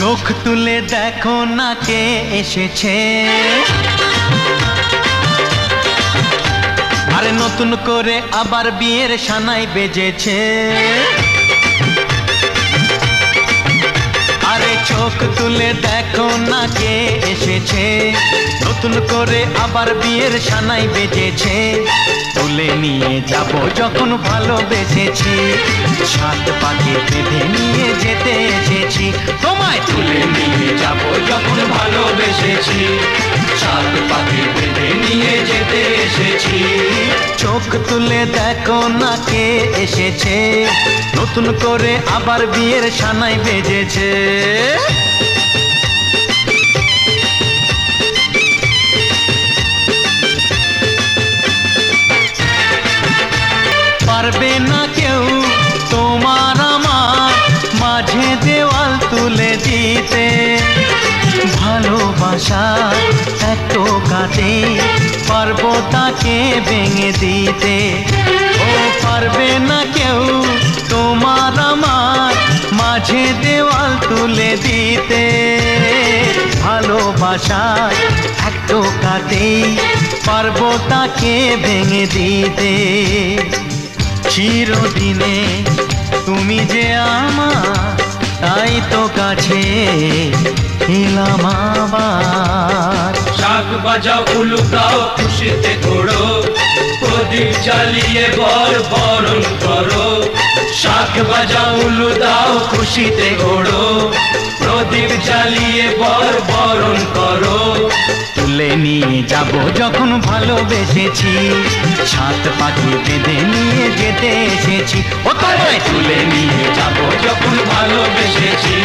চোখ তুলে দেখো না কে এসেছে, আরে নতুন করে আবার বিয়ের সানাই বেজেছে। আরে চোখ তুলে দেখো না কে এসেছে, নতুন করে আবার বিয়ের সানাই বেজেছে। তুলে নিয়ে যাব যখন ভালোবেসেছি, সাত পাকে বেঁধে নিয়ে যেতে এসেছি। তোমায় তুলে নিয়ে যাব যখন ভালোবেসেছি, সাত পাকে বেঁধে নিয়ে যেতে এসেছি। চোখ তুলে দেখো না কে এসেছে, নতুন করে আবার বিয়ের সানাই বেজেছে। পারবে না কেউ তোমার আমার মাঝে দেওয়াল তুলে দিতে, ভালোবাসা এত কাটে পারবো তাকে ভেঙে দিতে। ও পারবে না কেউ তোমার আমার মাঝে দেওয়াল তুলে দিতে, ভালোবাসা এত কাটে পারবো তাকে ভেঙে দিতে। চিরদিনে তুমি যে আমার, তাই তো কাছে এলাম আবার। শাক বাজাও উলু দাও খুশিতে ঘোড়ো, প্রদীপ জ্বালিয়ে বরণ করো। শাক বাজাও উলু দাও খুশিতে ঘোড়ো, প্রদীপ জ্বালিয়ে বরণ করো। তুলে নিয়ে যাব যখন ভালোবেসেছি, সাত পাখি বেঁধে নিয়ে যেতে এসেছি। ও তোমায় তুলে নিয়ে যাব যখন ভালোবেসেছি,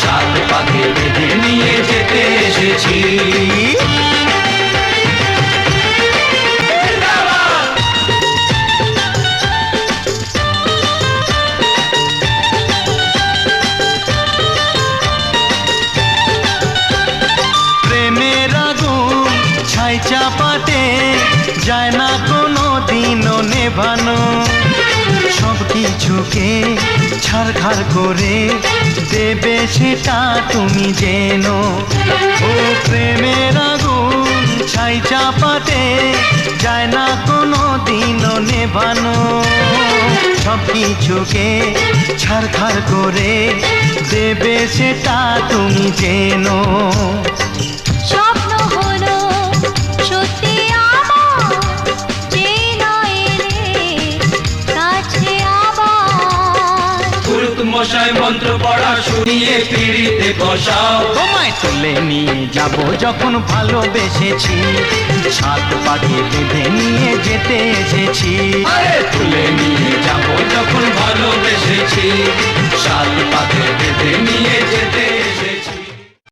সাত পাখি বেঁধে নিয়ে যেতে এসেছি। ছাই চাপাতে যায় না কোনো দিনও নেভানো, সব কিছুকে ছাড়খাড় করে দেবে সেটা তুমি জেনো। ও প্রেমের আগুন ছাই চাপাতে যায় না কোনো দিনও নেভানো, সব কিছুকে ছাড়খাড় করে দেবে সেটা তুমি জেনো। মশাই মন্ত্র পড়া শুনিয়ে পিড়িতে বসাও। তোমায় তুলে নিয়ে যাব যখন ভালোবেসেছি, সাত পাকে বেঁধে নিয়ে যেতে এসেছি। আরে তুলে নিয়ে যাব যখন ভালোবেসেছি, সাত পাকে বেঁধে নিয়ে যেতে